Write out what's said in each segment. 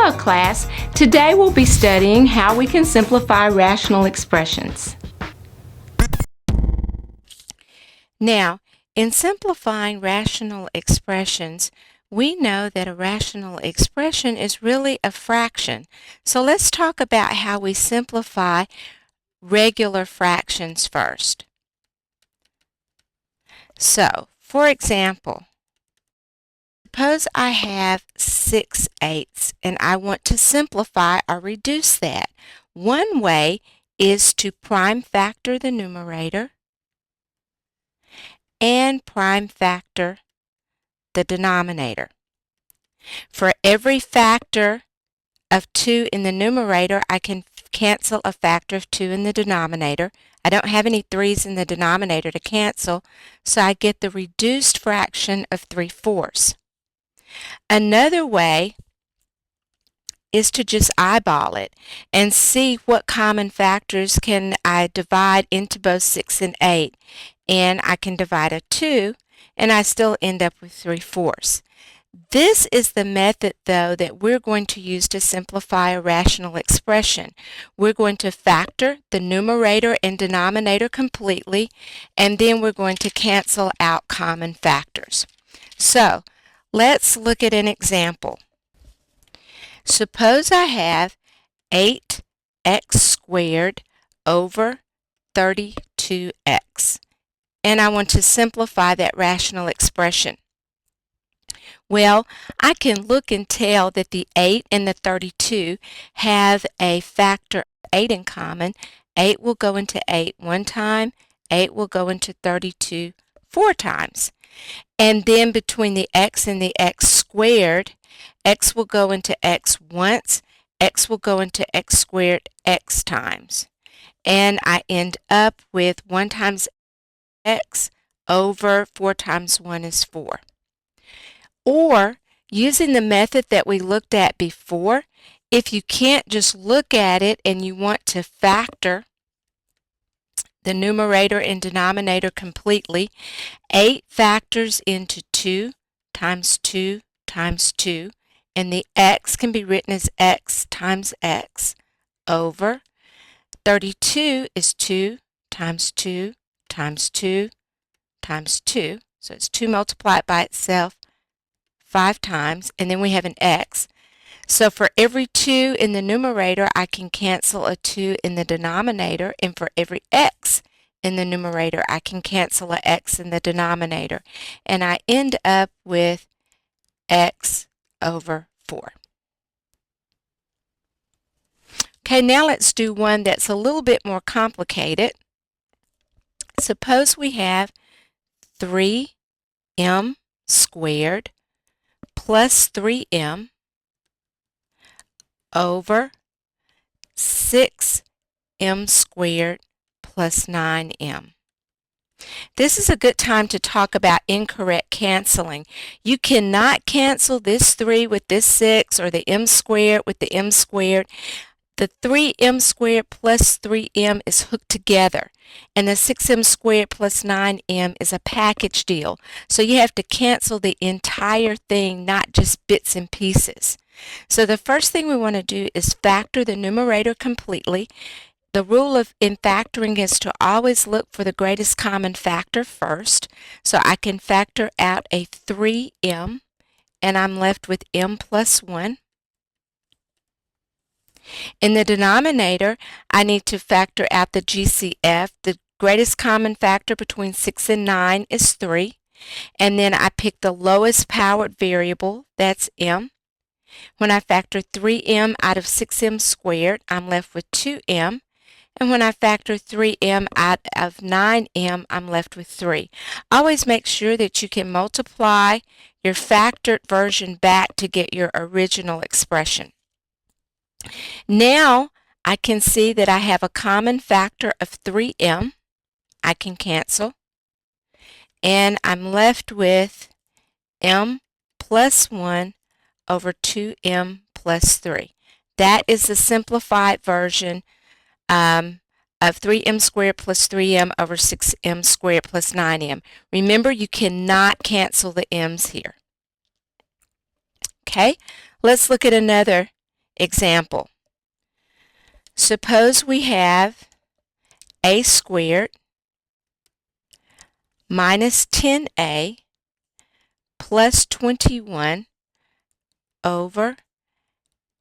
Hello class, today we'll be studying how we can simplify rational expressions. Now, in simplifying rational expressions, we know that a rational expression is really a fraction. So let's talk about how we simplify regular fractions first. So, for example, suppose I have 6/8 and I want to simplify or reduce that. One way is to prime factor the numerator and prime factor the denominator. For every factor of 2 in the numerator, I can cancel a factor of 2 in the denominator. I don't have any 3's in the denominator to cancel, so I get the reduced fraction of 3/4. Another way is to just eyeball it and see what common factors can I divide into both 6 and 8. And I can divide a 2 and I still end up with 3/4. This is the method, though, that we're going to use to simplify a rational expression. We're going to factor the numerator and denominator completely, and then we're going to cancel out common factors. So, let's look at an example. Suppose I have 8x squared over 32x, and I want to simplify that rational expression. Well, I can look and tell that the 8 and the 32 have a factor 8 in common. 8 will go into 8 one time, 8 will go into 32 4 times. And then between the x and the x squared, x will go into x once, x will go into x squared x times. And I end up with 1 times x over 4 times 1 is 4. Or, using the method that we looked at before, if you can't just look at it and you want to factor the numerator and denominator completely, 8 factors into 2 times 2 times 2, and the x can be written as x times x over 32 is 2 times 2 times 2 times 2, so it's 2 multiplied by itself 5 times, and then we have an x. So for every 2 in the numerator, I can cancel a 2 in the denominator, and for every x in the numerator, I can cancel a x in the denominator, and I end up with x over 4. Okay, now let's do one that's a little bit more complicated. Suppose we have 3m squared plus 3m over 6m squared plus 9m. This is a good time to talk about incorrect canceling. You cannot cancel this 3 with this 6 or the m squared with the m squared. The 3m squared plus 3m is hooked together, and the 6m squared plus 9m is a package deal. So you have to cancel the entire thing, not just bits and pieces. So the first thing we want to do is factor the numerator completely. The rule in factoring is to always look for the greatest common factor first. So I can factor out a 3m, and I'm left with m plus 1. In the denominator, I need to factor out the GCF. The greatest common factor between 6 and 9 is 3. And then I pick the lowest powered variable, that's m. When I factor 3m out of 6m squared, I'm left with 2m. And when I factor 3m out of 9m, I'm left with 3. Always make sure that you can multiply your factored version back to get your original expression. Now I can see that I have a common factor of 3m. I can cancel. And I'm left with m plus 1 over 2m plus 3. That is the simplified version of 3m squared plus 3m over 6m squared plus 9m. Remember, you cannot cancel the m's here. Okay, let's look at another example. Suppose we have a squared minus 10a plus 21 over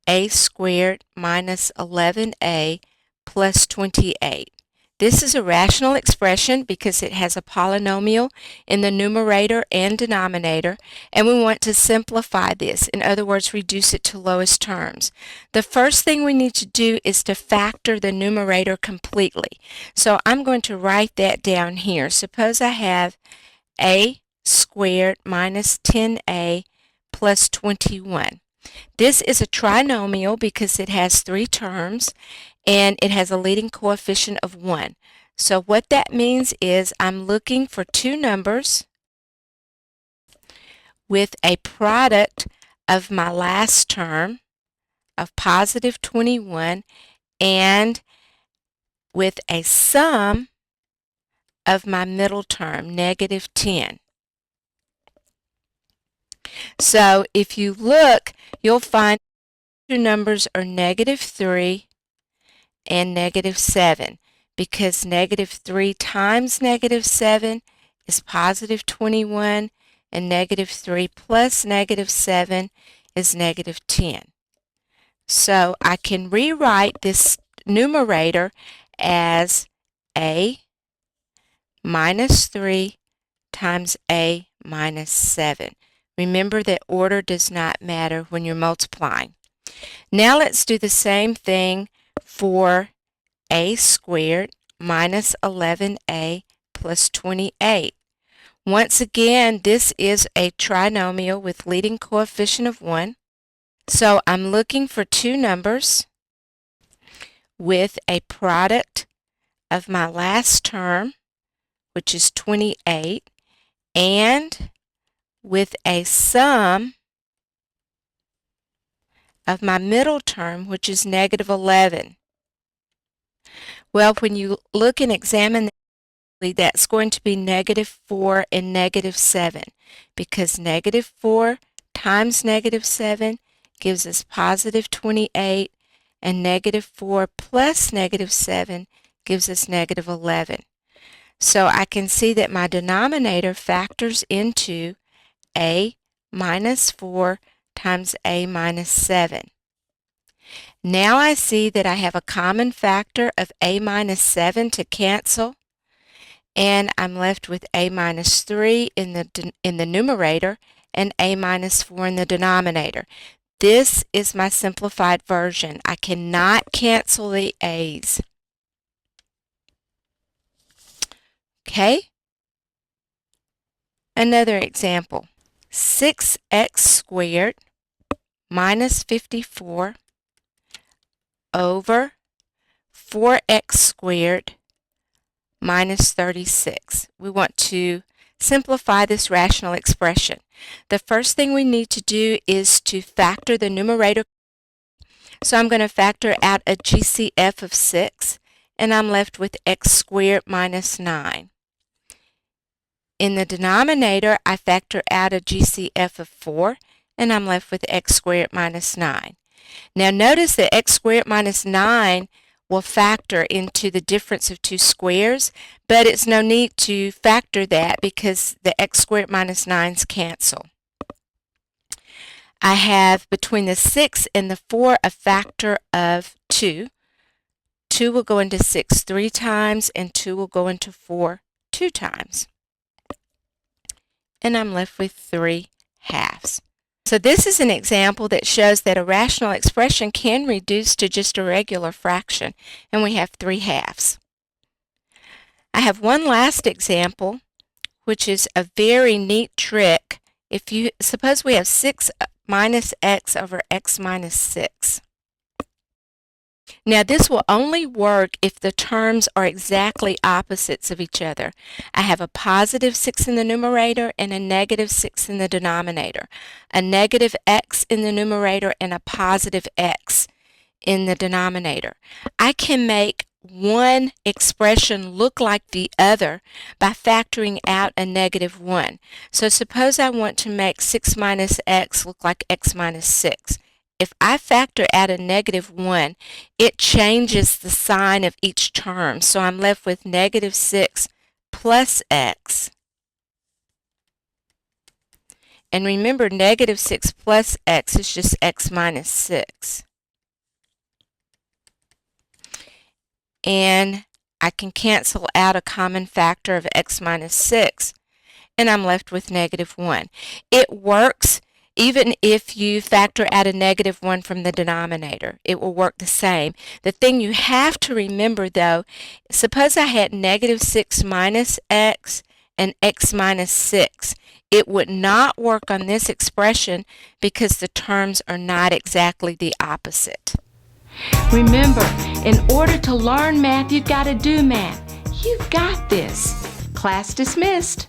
a squared minus 11a plus 28. This is a rational expression because it has a polynomial in the numerator and denominator, and we want to simplify this. In other words, reduce it to lowest terms. The first thing we need to do is to factor the numerator completely. So I'm going to write that down here. Suppose I have a squared minus 10a plus 21. This is a trinomial because it has three terms and it has a leading coefficient of 1. So what that means is I'm looking for two numbers with a product of my last term of positive 21 and with a sum of my middle term, negative 10. So if you look, you'll find two numbers are negative 3 and negative 7 because negative 3 times negative 7 is positive 21 and negative 3 plus negative 7 is negative 10. So I can rewrite this numerator as a minus 3 times a minus 7. Remember that order does not matter when you're multiplying. Now let's do the same thing for a squared minus 11a plus 28. Once again, this is a trinomial with leading coefficient of 1. So I'm looking for two numbers with a product of my last term, which is 28, and with a sum of my middle term, which is negative 11. Well, when you look and examine that's going to be negative 4 and negative 7 because negative 4 times negative 7 gives us positive 28 and negative 4 plus negative 7 gives us negative 11. So I can see that my denominator factors into a minus 4 times a minus 7. Now I see that I have a common factor of a minus 7 to cancel, and I'm left with a minus 3 in the numerator and a minus 4 in the denominator. This is my simplified version. I cannot cancel the a's. Okay? Another example. 6x squared minus 54 over 4x squared minus 36. We want to simplify this rational expression. The first thing we need to do is to factor the numerator. So I'm going to factor out a GCF of 6, and I'm left with x squared minus 9. In the denominator, I factor out a GCF of 4, and I'm left with x squared minus 9. Now notice that x squared minus 9 will factor into the difference of two squares, but it's no need to factor that because the x squared minus 9's cancel. I have between the 6 and the 4 a factor of 2. 2 will go into 6 3 times, and 2 will go into 4 2 times. And I'm left with 3 halves. So this is an example that shows that a rational expression can reduce to just a regular fraction, and we have 3 halves. I have one last example, which is a very neat trick. If you suppose we have 6 minus x over x minus 6. Now this will only work if the terms are exactly opposites of each other. I have a positive 6 in the numerator and a negative 6 in the denominator. A negative x in the numerator and a positive x in the denominator. I can make one expression look like the other by factoring out a negative 1. So suppose I want to make 6 minus x look like x minus 6. if I factor out a -1, it changes the sign of each term. So I'm left with -6 plus x. And remember, -6 plus x is just x minus 6. And I can cancel out a common factor of x minus 6. And I'm left with -1. It works even if you factor out a -1 from the denominator. It will work the same. The thing you have to remember, though, suppose I had -6 minus x and x minus 6. It would not work on this expression because the terms are not exactly the opposite. Remember, in order to learn math, you've got to do math. You've got this. Class dismissed.